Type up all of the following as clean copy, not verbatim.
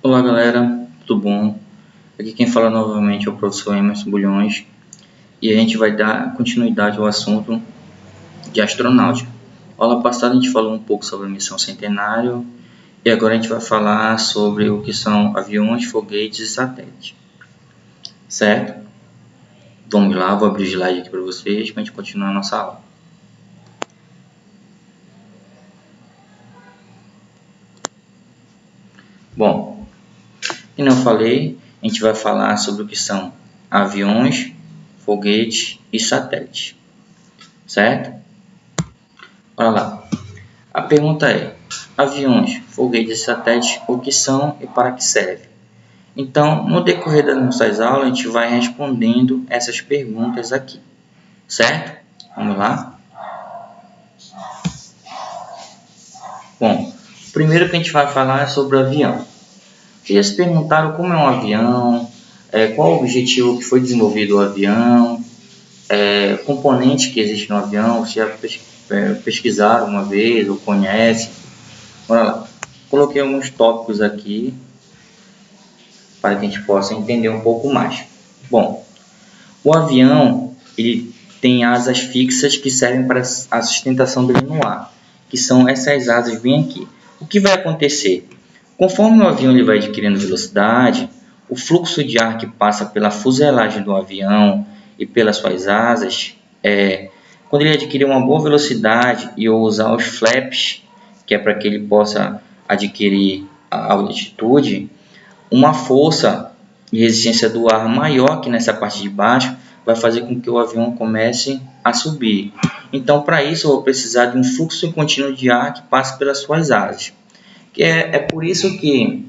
Olá galera, tudo bom? Aqui quem fala novamente é o professor Emerson Bulhões e a gente vai dar continuidade ao assunto de astronáutica. Aula passada a gente falou um pouco sobre a missão Centenário e agora a gente vai falar sobre o que são aviões, foguetes e satélites, certo? Vamos lá, vou abrir o slide aqui para vocês para a gente continuar a nossa aula. Bom, como eu falei, a gente vai falar sobre o que são aviões, foguetes e satélites, certo? Olha lá, a pergunta é: aviões, foguetes e satélites, o que são e para que servem? Então, no decorrer das nossas aulas, a gente vai respondendo essas perguntas aqui, certo? Vamos lá? Bom, o primeiro que a gente vai falar é sobre o avião. Vocês já se perguntaram como é um avião, qual o objetivo que foi desenvolvido o avião, componentes que existem no avião, se já pesquisaram uma vez ou conhecem. Olha lá, coloquei alguns tópicos aqui para que a gente possa entender um pouco mais. Bom, o avião ele tem asas fixas que servem para a sustentação dele no ar, que são essas asas bem aqui. O que vai acontecer? Conforme o avião ele vai adquirindo velocidade, o fluxo de ar que passa pela fuselagem do avião e pelas suas asas, quando ele adquirir uma boa velocidade e usar os flaps, que é para que ele possa adquirir a altitude, uma força de resistência do ar maior que nessa parte de baixo vai fazer com que o avião comece a subir. Então, para isso, eu vou precisar de um fluxo contínuo de ar que passe pelas suas asas. É por isso que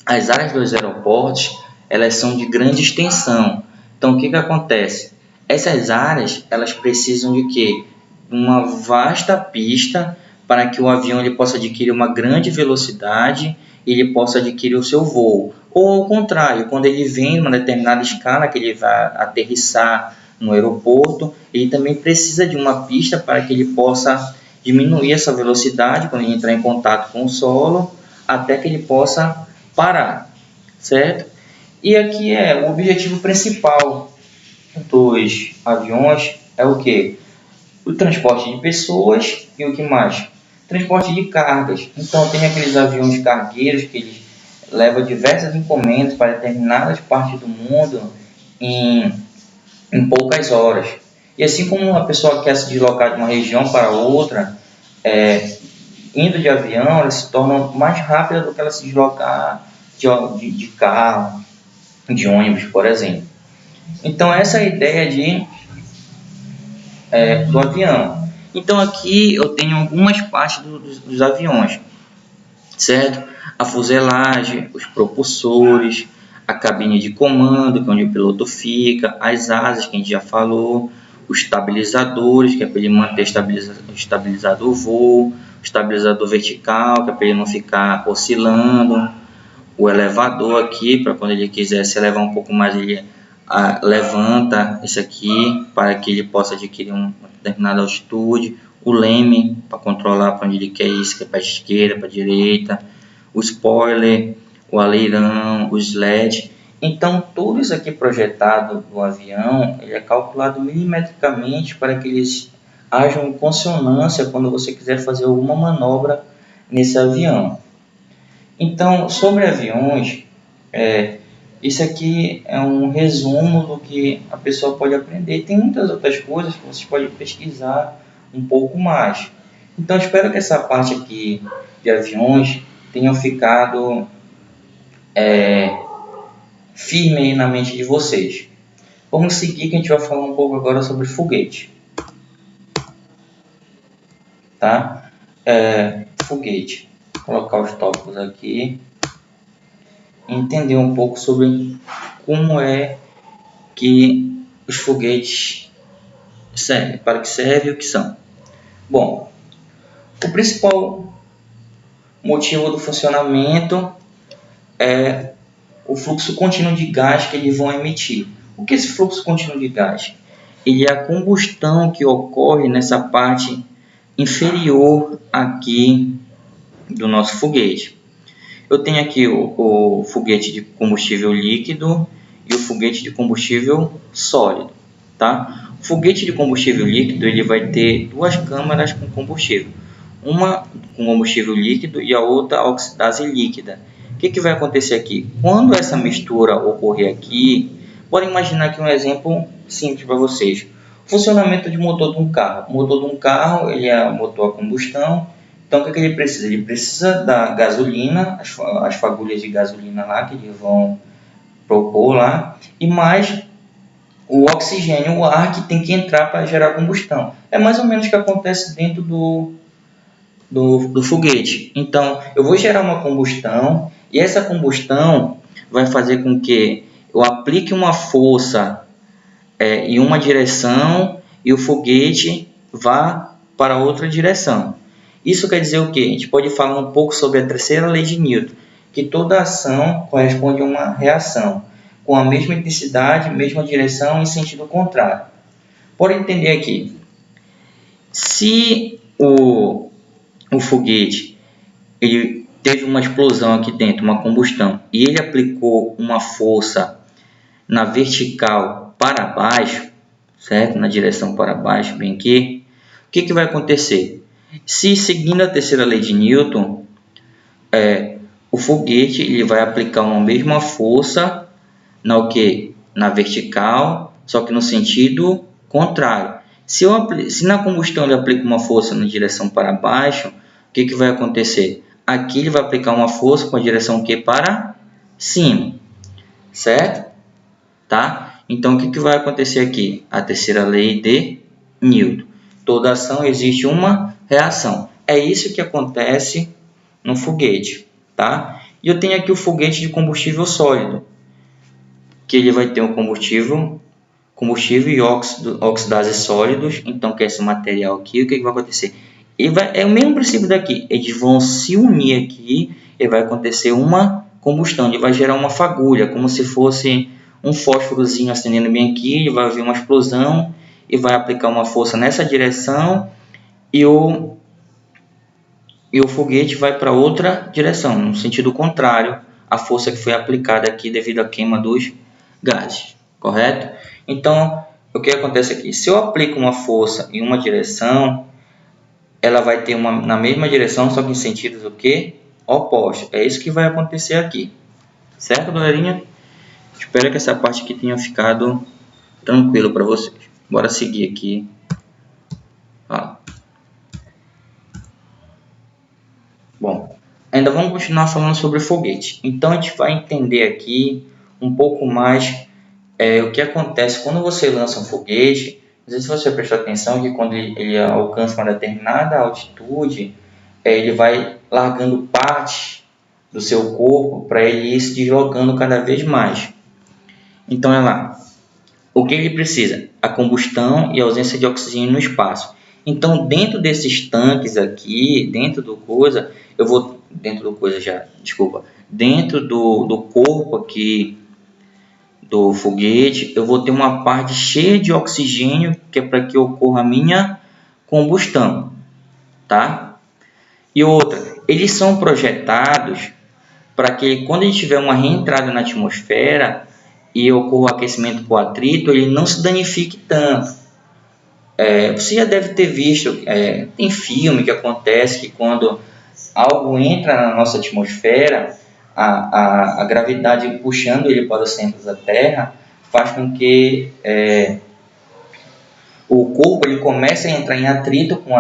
as áreas dos aeroportos elas são de grande extensão. Então, o que acontece? Essas áreas elas precisam de quê? Uma vasta pista para que o avião ele possa adquirir uma grande velocidade e ele possa adquirir o seu voo. Ou ao contrário, quando ele vem em uma determinada escala que ele vai aterrissar no aeroporto, ele também precisa de uma pista para que ele possa diminuir essa velocidade quando ele entrar em contato com o solo, até que ele possa parar, certo? E aqui o objetivo principal dos aviões é o que? O transporte de pessoas e o que mais? Transporte de cargas. Então tem aqueles aviões cargueiros que eles levam diversas encomendas para determinadas partes do mundo em poucas horas. E assim como uma pessoa quer se deslocar de uma região para outra, indo de avião, ela se torna mais rápida do que ela se deslocar de carro, de ônibus, por exemplo. Então essa é a ideia do avião. Então aqui eu tenho algumas partes dos aviões, certo? A fuselagem, os propulsores, a cabine de comando, que é onde o piloto fica, as asas que a gente já falou, os estabilizadores, que é para ele manter estabilizado o voo, o estabilizador vertical, que é para ele não ficar oscilando, o elevador aqui, para quando ele quiser se elevar um pouco mais, ele levanta esse aqui, para que ele possa adquirir uma determinada altitude, o leme, para controlar para onde ele quer ir, se quer para a esquerda, para a direita, o spoiler, o aleirão, o sled. Então, tudo isso aqui projetado do avião, ele é calculado milimetricamente para que eles hajam em consonância quando você quiser fazer alguma manobra nesse avião. Então, sobre aviões, isso aqui é um resumo do que a pessoa pode aprender. Tem muitas outras coisas que vocês podem pesquisar um pouco mais. Então, espero que essa parte aqui de aviões tenha ficado firme aí na mente de vocês. Vamos seguir que a gente vai falar um pouco agora sobre foguete. Tá? Foguete. Vou colocar os tópicos aqui. Entender um pouco sobre como é que os foguetes servem, para que servem e o que são. Bom, o principal motivo do funcionamento é o fluxo contínuo de gás que eles vão emitir. O que é esse fluxo contínuo de gás? Ele é a combustão que ocorre nessa parte inferior aqui do nosso foguete. eu tenho aqui o foguete de combustível líquido e o foguete de combustível sólido, tá? O foguete de combustível líquido ele vai ter duas câmaras com combustível, uma com combustível líquido e a outra oxidase líquida. O que vai acontecer aqui? Quando essa mistura ocorrer aqui, bora imaginar aqui um exemplo simples para vocês. Funcionamento de motor de um carro. O motor de um carro ele é motor a combustão. Então, o que ele precisa? Ele precisa da gasolina, as fagulhas de gasolina lá que eles vão propor lá, e mais o oxigênio, o ar que tem que entrar para gerar combustão. É mais ou menos o que acontece dentro do foguete. Então, eu vou gerar uma combustão e essa combustão vai fazer com que eu aplique uma força em uma direção e o foguete vá para outra direção. Isso quer dizer o quê? A gente pode falar um pouco sobre a terceira lei de Newton, que toda ação corresponde a uma reação, com a mesma intensidade, mesma direção em sentido contrário. Por entender aqui, se o foguete ele teve uma explosão aqui dentro, uma combustão, e ele aplicou uma força na vertical para baixo, certo? Na direção para baixo, bem aqui, o que vai acontecer? Se seguindo a terceira lei de Newton, o foguete ele vai aplicar uma mesma força na vertical, só que no sentido contrário. Se na combustão ele aplica uma força na direção para baixo, o que vai acontecer? Aqui ele vai aplicar uma força com a direção para cima, certo? Tá? Então, o que vai acontecer aqui? A terceira lei de Newton. Toda ação existe uma reação. É isso que acontece no foguete, tá? E eu tenho aqui o foguete de combustível sólido, que ele vai ter um combustível e oxidase sólidos. Então, que é esse material aqui, o que vai acontecer? É o mesmo princípio daqui. Eles vão se unir aqui e vai acontecer uma combustão. Ele vai gerar uma fagulha, como se fosse um fósforozinho acendendo bem aqui. Ele vai haver uma explosão e vai aplicar uma força nessa direção e o foguete vai para outra direção, no sentido contrário à força que foi aplicada aqui devido à queima dos gases, correto? Então, o que acontece aqui? Se eu aplico uma força em uma direção, ela vai ter na mesma direção, só que em sentidos opostos. É isso que vai acontecer aqui, certo, galerinha? Espero que essa parte aqui tenha ficado tranquilo para vocês. Bora seguir aqui. Bom, ainda vamos continuar falando sobre foguete. Então a gente vai entender aqui um pouco mais o que acontece quando você lança um foguete. Não sei se você prestou atenção que quando ele alcança uma determinada altitude, ele vai largando parte do seu corpo para ele ir se deslocando cada vez mais. Então é lá. O que ele precisa? A combustão e a ausência de oxigênio no espaço. Então, dentro desses tanques aqui, dentro do corpo aqui do foguete, eu vou ter uma parte cheia de oxigênio, que é para que ocorra a minha combustão, tá? E outra, eles são projetados para que quando a gente tiver uma reentrada na atmosfera e ocorra o aquecimento por atrito, ele não se danifique tanto. Você já deve ter visto, tem filme que acontece que quando algo entra na nossa atmosfera, a gravidade puxando ele para o centro da Terra faz com que o corpo ele comece a entrar em atrito com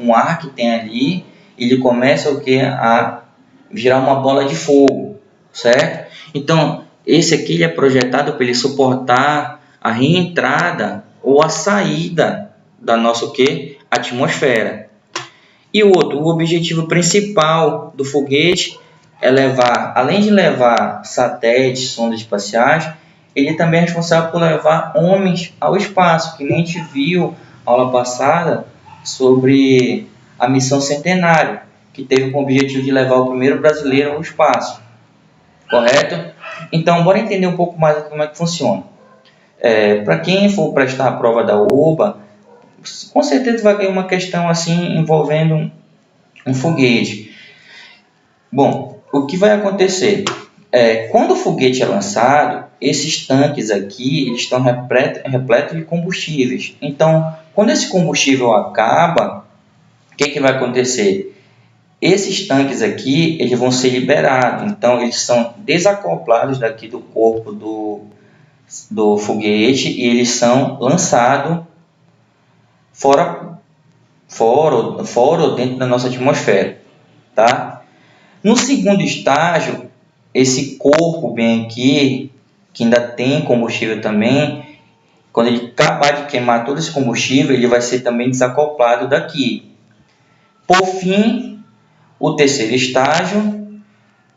o ar que tem ali, ele começa a virar uma bola de fogo, certo? Então, esse aqui ele é projetado para ele suportar a reentrada ou a saída da nossa atmosfera. E o objetivo principal do foguete é levar, além de levar satélites, sondas espaciais, ele também é responsável por levar homens ao espaço, que nem a gente viu na aula passada sobre a missão Centenário, que teve como objetivo de levar o primeiro brasileiro ao espaço, correto? Então, bora entender um pouco mais como é que funciona. Para quem for prestar a prova da UBA, com certeza vai ter uma questão assim envolvendo um foguete. Bom, o que vai acontecer? Quando o foguete é lançado, esses tanques aqui eles estão repletos de combustíveis. Então, quando esse combustível acaba, o que vai acontecer? Esses tanques aqui eles vão ser liberados. Então, eles são desacoplados daqui do corpo do foguete e eles são lançados fora ou dentro da nossa atmosfera, tá? No segundo estágio, esse corpo bem aqui, que ainda tem combustível também, quando ele acabar de queimar todo esse combustível, ele vai ser também desacoplado daqui. Por fim, o terceiro estágio,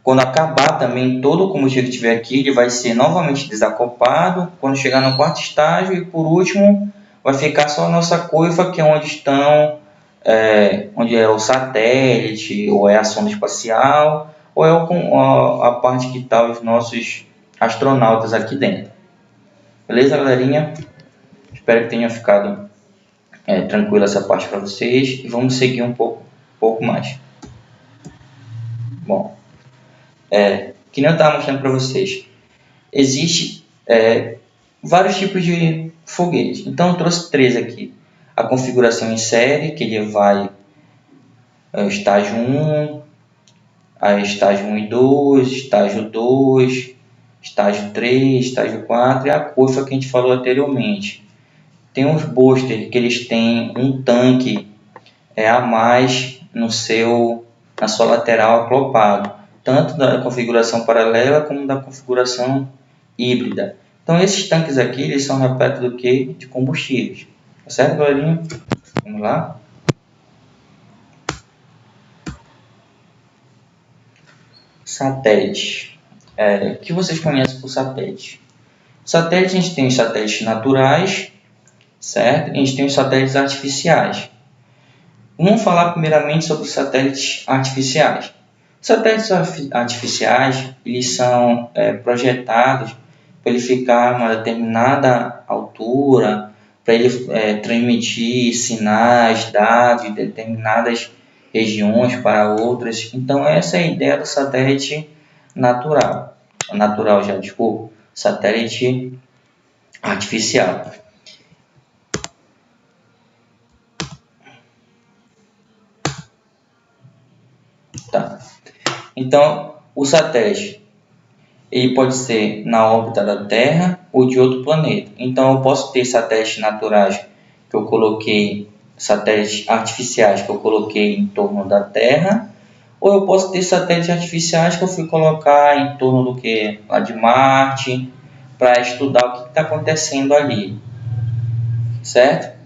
quando acabar também todo o combustível que tiver aqui, ele vai ser novamente desacoplado. Quando chegar no quarto estágio e por último, vai ficar só a nossa coifa, que é onde é o satélite, ou é a sonda espacial, ou é a parte que está os nossos astronautas aqui dentro. Beleza, galerinha? Espero que tenha ficado tranquila essa parte para vocês. E vamos seguir um pouco mais. Bom, que nem eu estava mostrando para vocês, existe vários tipos de foguete. Então eu trouxe 3 aqui. A configuração em série, que ele vai estágio 1, estágio 1 e 2, estágio 2, estágio 3, estágio 4 e a coifa que a gente falou anteriormente. Tem os boosters que eles têm um tanque a mais na sua lateral acoplado, tanto da configuração paralela como da configuração híbrida. Então esses tanques aqui eles são repletos do que? De combustíveis. Tá certo, galerinha? Vamos lá. Satélite. O que vocês conhecem por satélite? Satélite, a gente tem os satélites naturais, certo? A gente tem os satélites artificiais. Vamos falar primeiramente sobre os satélites artificiais. Os satélites artificiais eles são projetados para ele ficar a uma determinada altura, para ele transmitir sinais, dados de determinadas regiões para outras. Então essa é a ideia do satélite satélite artificial. Tá. Então o satélite ele pode ser na órbita da Terra ou de outro planeta. Então eu posso ter satélites naturais que eu coloquei, satélites artificiais que eu coloquei em torno da Terra, ou eu posso ter satélites artificiais que eu fui colocar em torno do que? Lá de Marte, para estudar o que está acontecendo ali, certo?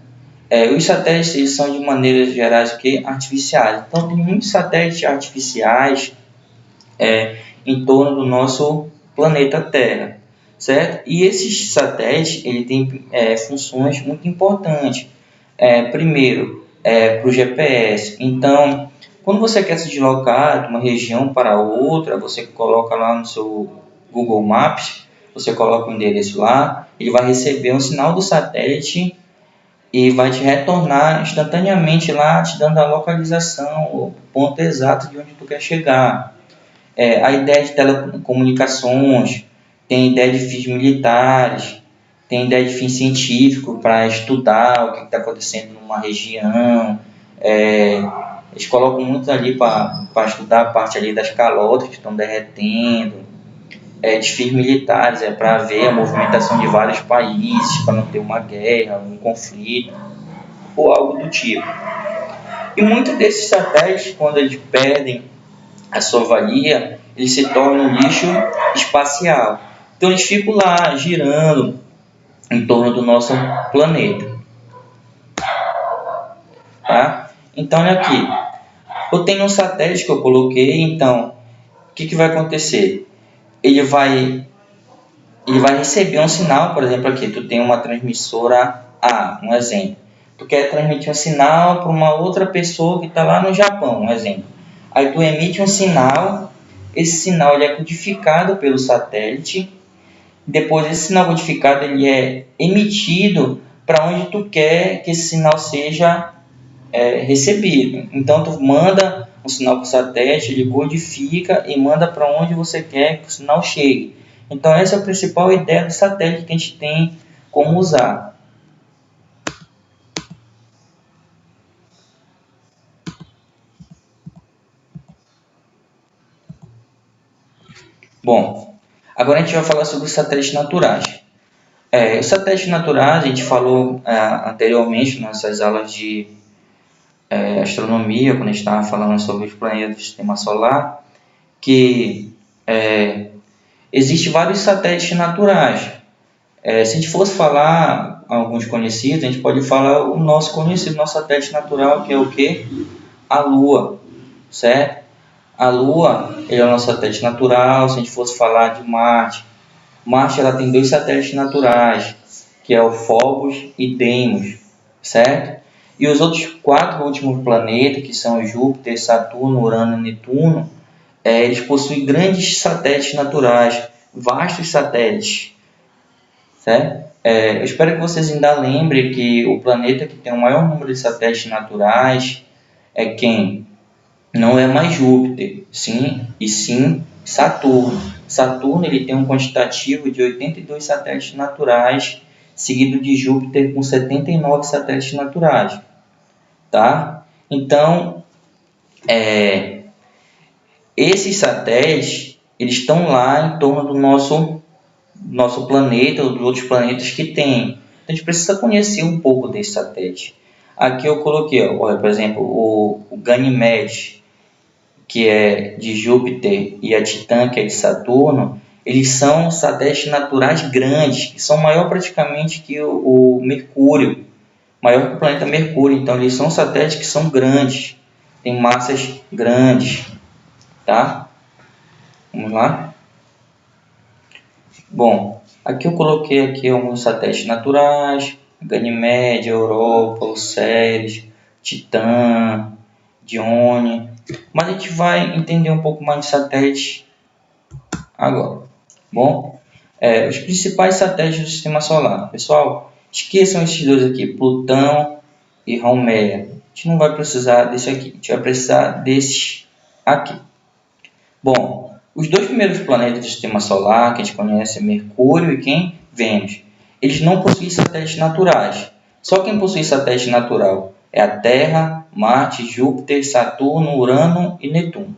Os satélites eles são de maneiras gerais artificiais. Então tem muitos satélites artificiais em torno do nosso planeta Terra, certo? E esses satélites ele tem funções muito importantes. Primeiro, para o GPS. Então, quando você quer se deslocar de uma região para outra, você coloca lá no seu Google Maps, você coloca o endereço lá, ele vai receber um sinal do satélite e vai te retornar instantaneamente lá, te dando a localização, o ponto exato de onde tu quer chegar. A ideia de telecomunicações, tem ideia de fins militares, tem ideia de fim científico para estudar o que está acontecendo numa região. Eles colocam muito ali para estudar a parte ali das calotas que estão derretendo. De fins militares, para ver a movimentação de vários países, para não ter uma guerra, um conflito, ou algo do tipo. E muitos desses satélites, quando eles perdem a sua valia, eles se tornam lixo espacial. Então eles ficam lá girando em torno do nosso planeta. Tá? Então olha aqui, eu tenho um satélite que eu coloquei, então o que vai acontecer? Ele vai receber um sinal, por exemplo aqui, tu tem uma transmissora A, um exemplo. Tu quer transmitir um sinal para uma outra pessoa que está lá no Japão, um exemplo. Aí tu emite um sinal, esse sinal ele é codificado pelo satélite, depois esse sinal codificado ele é emitido para onde tu quer que esse sinal seja recebido. Então tu manda um sinal para o satélite, ele codifica e manda para onde você quer que o sinal chegue. Então essa é a principal ideia do satélite que a gente tem como usar. Bom, agora a gente vai falar sobre os satélites naturais. Os satélites naturais, a gente falou anteriormente nessas aulas de astronomia, quando a gente estava falando sobre os planetas do Sistema Solar, que existem vários satélites naturais. Se a gente fosse falar alguns conhecidos, a gente pode falar o nosso conhecido, nosso satélite natural, que é o quê? A Lua, certo? A Lua é o nosso satélite natural. Se a gente fosse falar de Marte, Marte ela tem dois satélites naturais, que é o Phobos e Deimos, certo? E os outros 4 últimos planetas, que são Júpiter, Saturno, Urano e Netuno, eles possuem grandes satélites naturais, vastos satélites, certo? Eu espero que vocês ainda lembrem que o planeta que tem o maior número de satélites naturais é quem? Não é mais Júpiter, sim Saturno. Saturno ele tem um quantitativo de 82 satélites naturais, seguido de Júpiter com 79 satélites naturais, tá? Então, esses satélites eles estão lá em torno do nosso planeta ou dos outros planetas que tem. Então, a gente precisa conhecer um pouco desse satélite. Aqui eu coloquei, por exemplo, o Ganymede, que é de Júpiter, e a Titã, que é de Saturno. Eles são satélites naturais grandes, que são maior praticamente que o Mercúrio, maior que o planeta Mercúrio. Então eles são satélites que são grandes, têm massas grandes, tá? Vamos lá. Bom, aqui eu coloquei aqui alguns satélites naturais: Ganymede, Europa, o Ceres, Titã, Dione. Mas a gente vai entender um pouco mais de satélites agora. Bom, os principais satélites do Sistema Solar. Pessoal, esqueçam esses dois aqui, Plutão e Haumea. A gente não vai precisar desse aqui, a gente vai precisar desses aqui. Bom, os 2 primeiros planetas do Sistema Solar que a gente conhece é Mercúrio e quem? Vênus. Eles não possuem satélites naturais. Só quem possui satélite natural é a Terra, Marte, Júpiter, Saturno, Urano e Netuno,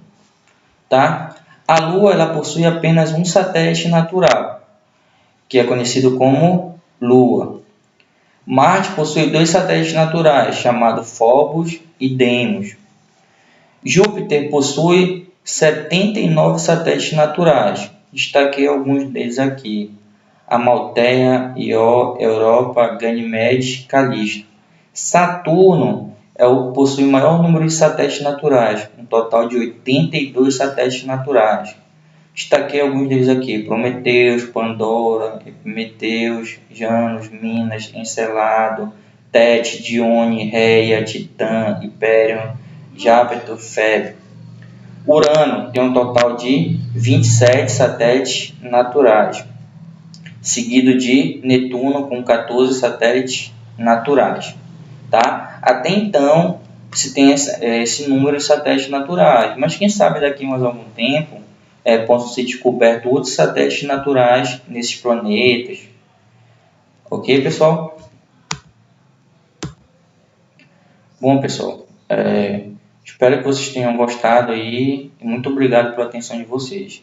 tá? A Lua ela possui apenas um satélite natural, que é conhecido como Lua. Marte possui 2 satélites naturais, chamados Phobos e Deimos. Júpiter possui 79 satélites naturais. Destaquei alguns deles aqui: Amaltheia, Io, Europa, Ganymede, Calisto. Saturno possui o maior número de satélites naturais, um total de 82 satélites naturais. Destaquei alguns deles aqui: Prometeus, Pandora, Epimeteus, Janus, Minas, Encelado, Tete, Dione, Reia, Titã, Hyperion, Jápeto, Febe. Urano tem um total de 27 satélites naturais, seguido de Netuno com 14 satélites naturais, tá? Até então se tem esse número de satélites naturais, mas quem sabe daqui a mais algum tempo possam ser descobertos outros satélites naturais nesses planetas. Ok, pessoal? Bom, pessoal, espero que vocês tenham gostado aí e muito obrigado pela atenção de vocês.